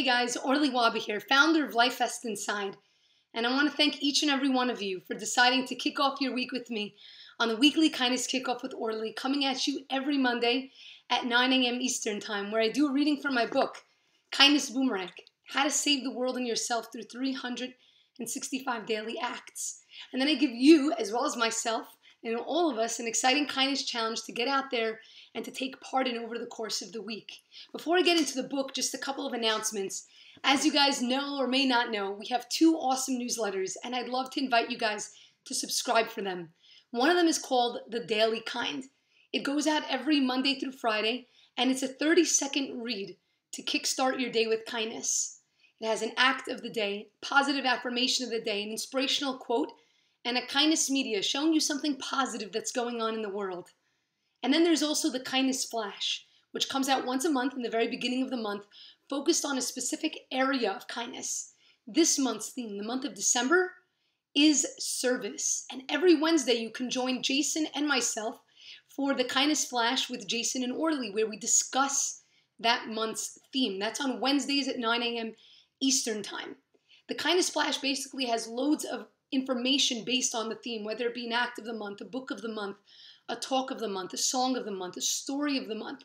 Hey guys, Orly here, founder of LifeVestInside, and I want to thank each and every one of you for deciding to kick off your week with me on the weekly Kindness Kickoff with Orly, coming at you every Monday at 9 a.m. Eastern Time, where I do a reading from my book, Kindness Boomerang, How to Save the World and Yourself Through 365 Daily Acts. And then I give you, as well as myself, and all of us, an exciting kindness challenge to get out there and to take part in over the course of the week. Before I get into the book, just a couple of announcements. As you guys know or may not know, we have two awesome newsletters, and I'd love to invite you guys to subscribe for them. One of them is called The Daily Kind. It goes out every Monday through Friday, and it's a 30-second read to kickstart your day with kindness. It has an act of the day, positive affirmation of the day, an inspirational quote, and a kindness media showing you something positive that's going on in the world. And then there's also the Kindness Flash, which comes out once a month in the very beginning of the month, focused on a specific area of kindness. This month's theme, the month of December, is service. And every Wednesday you can join Jason and myself for the Kindness Flash with Jason and Orly, where we discuss that month's theme. That's on Wednesdays at 9 a.m. Eastern Time. The Kindness Flash basically has loads of information based on the theme, whether it be an act of the month, a book of the month, a talk of the month, a song of the month, a story of the month,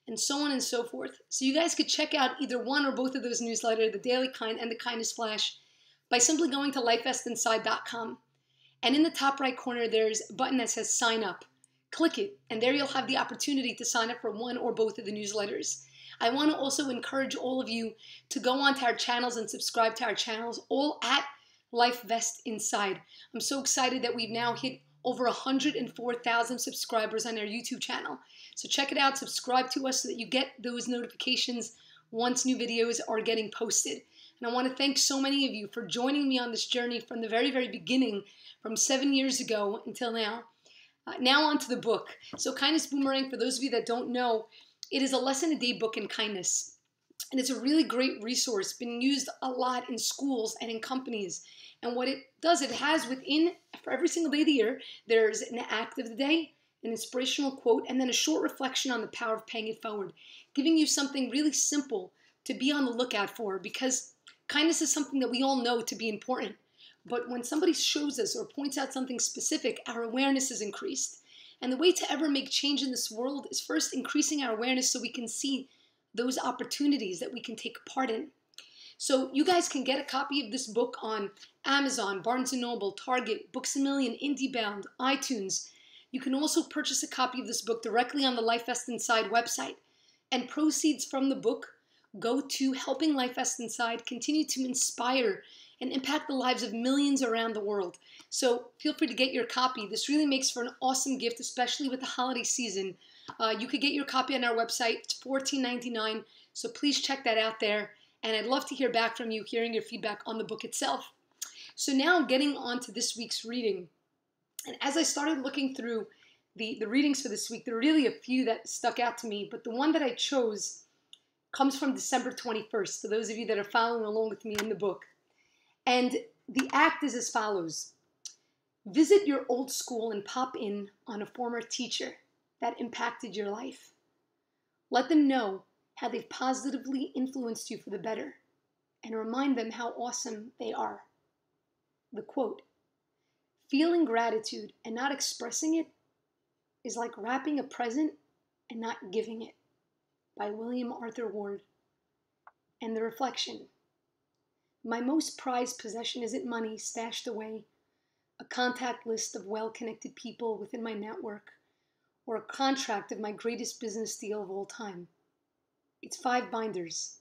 and so on and so forth. So you guys could check out either one or both of those newsletters, the Daily Kind and the Kindness Flash, by simply going to LifeVestInside.com. And in the top right corner, there's a button that says sign up. Click it, and there you'll have the opportunity to sign up for one or both of the newsletters. I want to also encourage all of you to go onto our channels and subscribe to our channels, all at LifeVestInside. I'm so excited that we've now hit over 104,000 subscribers on our YouTube channel. So check it out, subscribe to us so that you get those notifications once new videos are getting posted. And I want to thank so many of you for joining me on this journey from the very, very beginning, from 7 years ago until now. Now on to the book. So Kindness Boomerang, for those of you that don't know, it is a lesson-a-day book in kindness. And it's a really great resource, been used a lot in schools and in companies. And what it does, it has within, for every single day of the year, there's an act of the day, an inspirational quote, and then a short reflection on the power of paying it forward, giving you something really simple to be on the lookout for, because kindness is something that we all know to be important. But when somebody shows us or points out something specific, our awareness is increased. And the way to ever make change in this world is first increasing our awareness so we can see those opportunities that we can take part in. So you guys can get a copy of this book on Amazon, Barnes & Noble, Target, Books A Million, IndieBound, iTunes. You can also purchase a copy of this book directly on the LifeVestInside website. And proceeds from the book go to helping LifeVestInside continue to inspire and impact the lives of millions around the world. So feel free to get your copy. This really makes for an awesome gift, especially with the holiday season. You could get your copy on our website. It's $14.99, so please check that out there. And I'd love to hear back from you, hearing your feedback on the book itself. So now getting on to this week's reading. And as I started looking through the readings for this week, there are really a few that stuck out to me, but the one that I chose comes from December 21st, for those of you that are following along with me in the book. And the act is as follows. Visit your old school and pop in on a former teacher that impacted your life. Let them know how they've positively influenced you for the better, and remind them how awesome they are. The quote, feeling gratitude and not expressing it is like wrapping a present and not giving it, by William Arthur Ward. And the reflection, my most prized possession isn't money stashed away, a contact list of well-connected people within my network, or a contract of my greatest business deal of all time. It's 5 binders,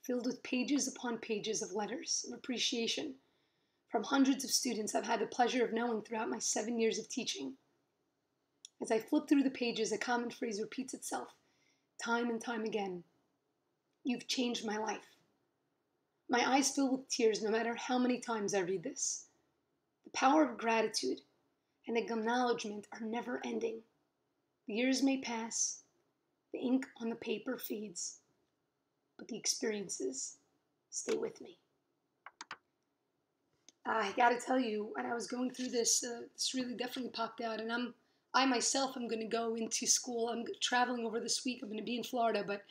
filled with pages upon pages of letters of appreciation from hundreds of students I've had the pleasure of knowing throughout my 7 years of teaching. As I flip through the pages, a common phrase repeats itself, time and time again. You've changed my life. My eyes fill with tears no matter how many times I read this. The power of gratitude and acknowledgement are never ending. The years may pass, the ink on the paper fades, but the experiences stay with me. I gotta tell you, when I was going through this, this really definitely popped out, and I myself am going to go into school. I'm traveling over this week. I'm going to be in Florida, but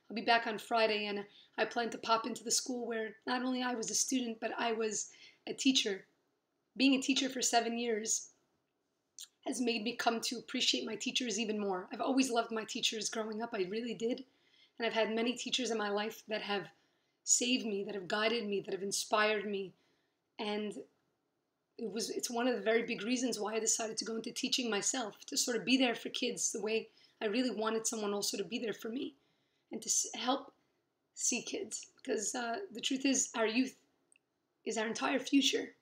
I'll be back on Friday, and I plan to pop into the school where not only I was a student, but I was a teacher. Being a teacher for 7 years has made me come to appreciate my teachers even more. I've always loved my teachers growing up. I really did. And I've had many teachers in my life that have saved me, that have guided me, that have inspired me. And it's one of the very big reasons why I decided to go into teaching myself, to sort of be there for kids the way I really wanted someone also to be there for me and to help see kids. Because the truth is, our youth is our entire future.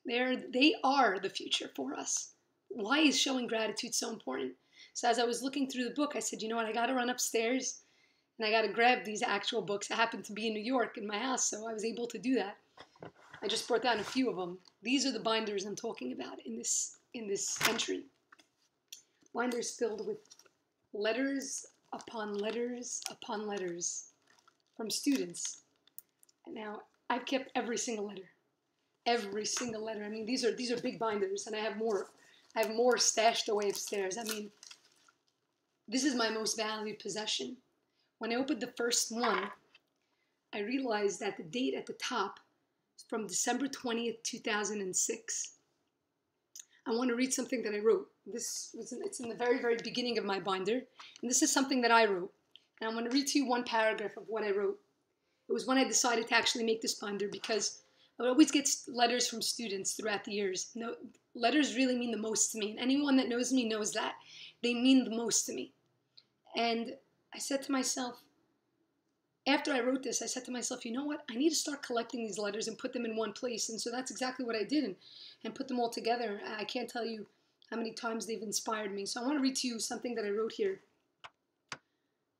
They are the future for us. Why is showing gratitude so important? So as I was looking through the book, I said, you know what, I got to run upstairs and I got to grab these actual books. I happened to be in New York in my house, so I was able to do that. I just brought down a few of them. These are the binders I'm talking about in this entry. Binders filled with letters upon letters upon letters from students. And now I've kept every single letter. Every single letter. I mean, these are big binders, and I have more. I have more stashed away upstairs. I mean, this is my most valued possession. When I opened the first one, I realized that the date at the top is from December 20th, 2006. I want to read something that I wrote. It's in the very, very beginning of my binder, and this is something that I wrote. And I'm going to read to you one paragraph of what I wrote. It was when I decided to actually make this binder, because I would always get letters from students throughout the years. No, letters really mean the most to me. And anyone that knows me knows that. They mean the most to me. And I said to myself, after I wrote this, I said to myself, you know what? I need to start collecting these letters and put them in one place. And so that's exactly what I did, and put them all together. I can't tell you how many times they've inspired me. So I want to read to you something that I wrote here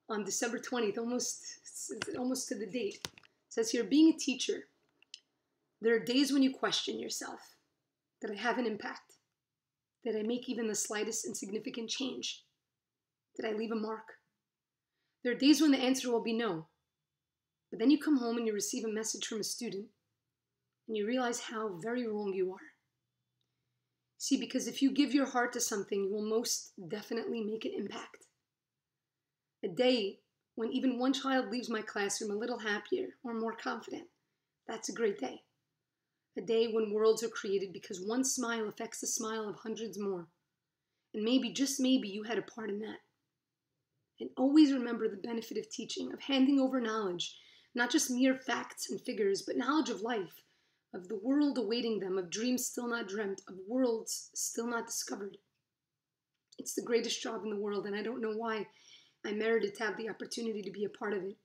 on December 20th, almost to the date. It says here, being a teacher, there are days when you question yourself. Did I have an impact? Did I make even the slightest insignificant change? Did I leave a mark? There are days when the answer will be no. But then you come home and you receive a message from a student and you realize how very wrong you are. See, because if you give your heart to something, you will most definitely make an impact. A day when even one child leaves my classroom a little happier or more confident, that's a great day. A day when worlds are created because one smile affects the smile of hundreds more. And maybe, just maybe, you had a part in that. And always remember the benefit of teaching, of handing over knowledge, not just mere facts and figures, but knowledge of life, of the world awaiting them, of dreams still not dreamt, of worlds still not discovered. It's the greatest job in the world, and I don't know why I merited to have the opportunity to be a part of it.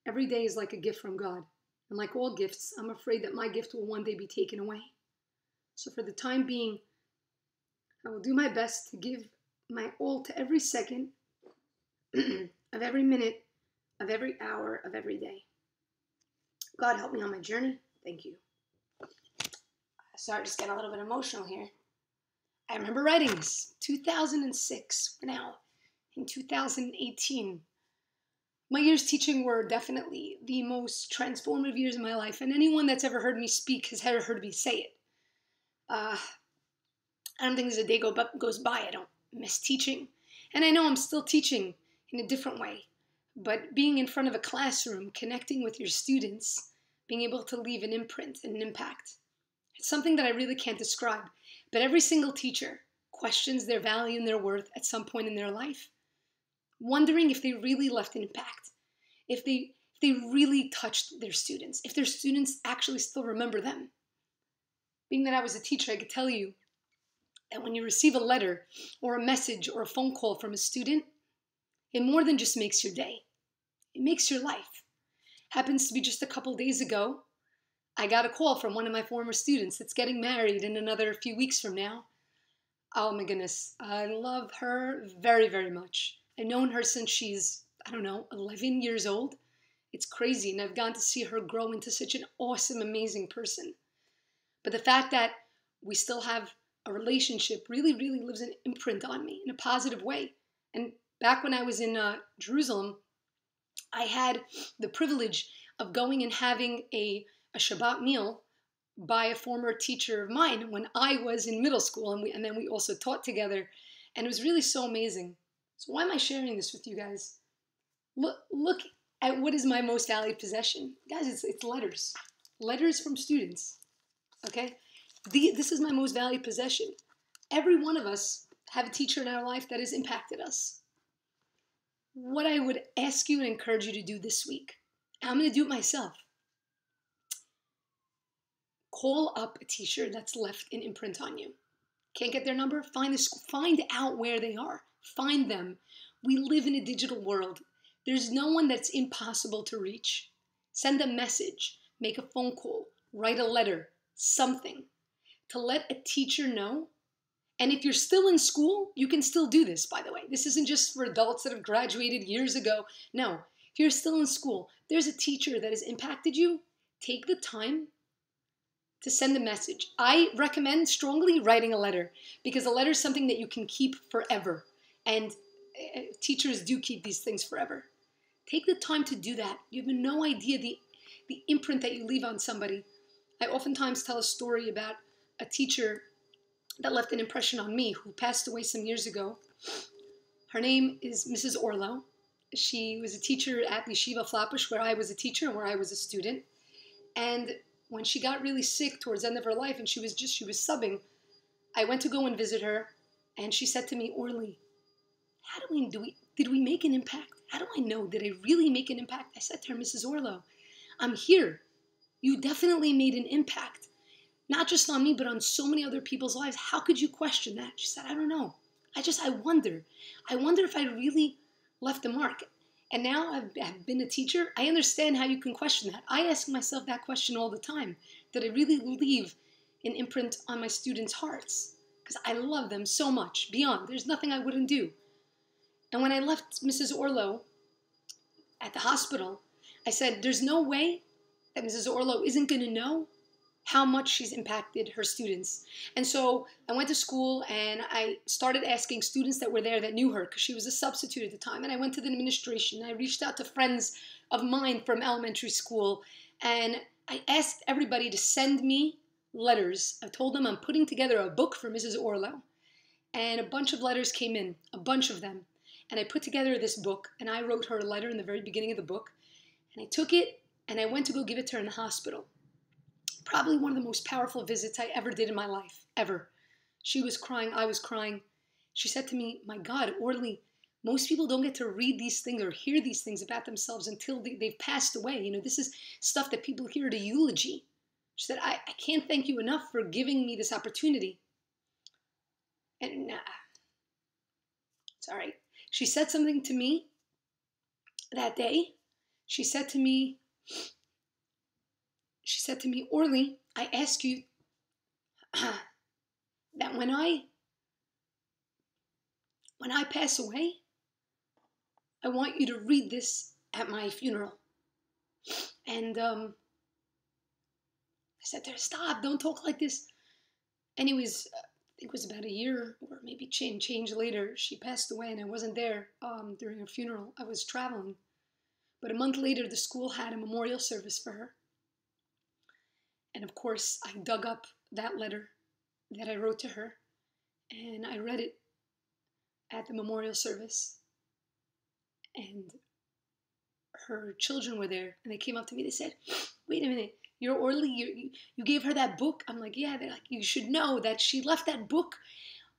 Every day is like a gift from God. And like all gifts, I'm afraid that my gift will one day be taken away. So for the time being, I will do my best to give my all to every second of every minute, of every hour, of every day. God help me on my journey. Thank you. Sorry, just getting a little bit emotional here. I remember writing this, 2006. We're now in 2018. My years teaching were definitely the most transformative years of my life, and anyone that's ever heard me speak has ever heard me say it. I don't think there's a day goes by I don't miss teaching. And I know I'm still teaching in a different way, but being in front of a classroom, connecting with your students, being able to leave an imprint and an impact, it's something that I really can't describe. But every single teacher questions their value and their worth at some point in their life, wondering if they really left an impact, if they really touched their students, if their students actually still remember them. Being that I was a teacher, I could tell you that when you receive a letter or a message or a phone call from a student, it more than just makes your day. It makes your life. Happens to be just a couple days ago, I got a call from one of my former students that's getting married in another few weeks from now. Oh my goodness, I love her very, very much. I've known her since she's, 11 years old. It's crazy, and I've gotten to see her grow into such an awesome, amazing person. But the fact that we still have a relationship really, really leaves an imprint on me in a positive way. And back when I was in Jerusalem, I had the privilege of going and having a Shabbat meal by a former teacher of mine when I was in middle school, and then we also taught together, and it was really so amazing. So why am I sharing this with you guys? Look And what is my most valued possession? Guys, it's letters. Letters from students, okay? This is my most valued possession. Every one of us have a teacher in our life that has impacted us. What I would ask you and encourage you to do this week, and I'm going to do it myself. Call up a teacher that's left an imprint on you. Can't get their number? Find out where they are. Find them. We live in a digital world. There's no one that's impossible to reach. Send a message, make a phone call, write a letter, something to let a teacher know. And if you're still in school, you can still do this, by the way. This isn't just for adults that have graduated years ago. No, if you're still in school, there's a teacher that has impacted you. Take the time to send a message. I recommend strongly writing a letter, because a letter is something that you can keep forever. And teachers do keep these things forever. Take the time to do that. You have no idea the imprint that you leave on somebody. I oftentimes tell a story about a teacher that left an impression on me who passed away some years ago. Her name is Mrs. Orlo. She was a teacher at Yeshiva Flatbush, where I was a teacher and where I was a student. And when she got really sick towards the end of her life and she was subbing, I went to go and visit her, and she said to me, Orly, did we make an impact? How do I know? Did I really make an impact? I said to her, Mrs. Orlo, I'm here. You definitely made an impact. Not just on me, but on so many other people's lives. How could you question that? She said, I don't know. I wonder. I wonder if I really left a mark. And now I've been a teacher. I understand how you can question that. I ask myself that question all the time. Did I really leave an imprint on my students' hearts? Because I love them so much. Beyond. There's nothing I wouldn't do. And when I left Mrs. Orlo at the hospital, I said, there's no way that Mrs. Orlo isn't going to know how much she's impacted her students. And so I went to school and I started asking students that were there that knew her, because she was a substitute at the time. And I went to the administration. I reached out to friends of mine from elementary school. And I asked everybody to send me letters. I told them I'm putting together a book for Mrs. Orlo. And a bunch of letters came in, a bunch of them. And I put together this book, and I wrote her a letter in the very beginning of the book. And I took it and I went to go give it to her in the hospital. Probably one of the most powerful visits I ever did in my life, ever. She was crying, I was crying. She said to me, my God, Orly, most people don't get to read these things or hear these things about themselves until they've passed away. You know, this is stuff that people hear at a eulogy. She said, I can't thank you enough for giving me this opportunity. And it's all right. She said something to me that day. She said to me, Orly, I ask you that when I pass away, I want you to read this at my funeral. And I said to her, stop, don't talk like this. Anyways, I think it was about a year or maybe change later, she passed away and I wasn't there during her funeral. I was traveling. But a month later, the school had a memorial service for her. And of course, I dug up that letter that I wrote to her, and I read it at the memorial service. And her children were there, and they came up to me. They said, wait a minute, you're Orly, you gave her that book? I'm like, yeah. They're like, you should know that she left that book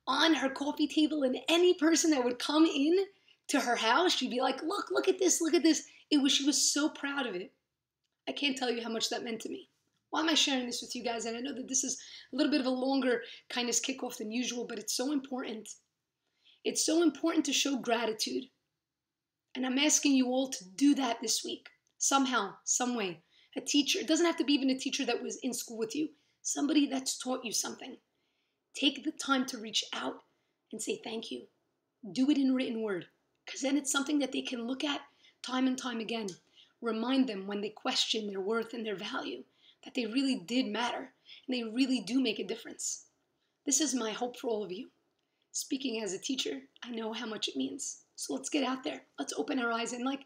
on her coffee table, and any person that would come in to her house, she'd be like, look at this, look at this. She was so proud of it. I can't tell you how much that meant to me. Why am I sharing this with you guys? And I know that this is a little bit of a longer kindness kickoff than usual, but it's so important. It's so important to show gratitude. And I'm asking you all to do that this week. Somehow, some way. A teacher, it doesn't have to be even a teacher that was in school with you. Somebody that's taught you something. Take the time to reach out and say thank you. Do it in written word. Because then it's something that they can look at time and time again. Remind them when they question their worth and their value that they really did matter and they really do make a difference. This is my hope for all of you. Speaking as a teacher, I know how much it means. So let's get out there. Let's open our eyes. And like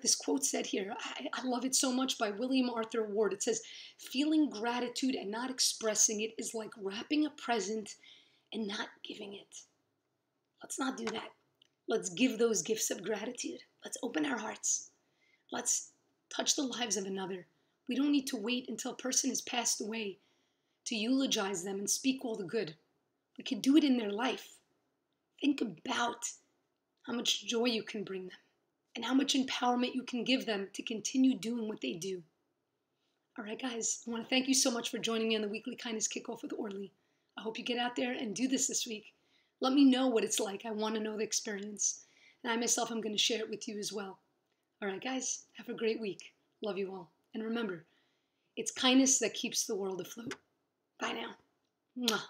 this quote said here, I love it so much, by William Arthur Ward. It says, feeling gratitude and not expressing it is like wrapping a present and not giving it. Let's not do that. Let's give those gifts of gratitude. Let's open our hearts. Let's touch the lives of another. We don't need to wait until a person has passed away to eulogize them and speak all the good. We can do it in their life. Think about how much joy you can bring them and how much empowerment you can give them to continue doing what they do. All right, guys, I want to thank you so much for joining me on the Weekly Kindness Kickoff with Orly. I hope you get out there and do this week. Let me know what it's like. I want to know the experience. And I myself am going to share it with you as well. All right, guys, have a great week. Love you all. And remember, it's kindness that keeps the world afloat. Bye now. Mwah.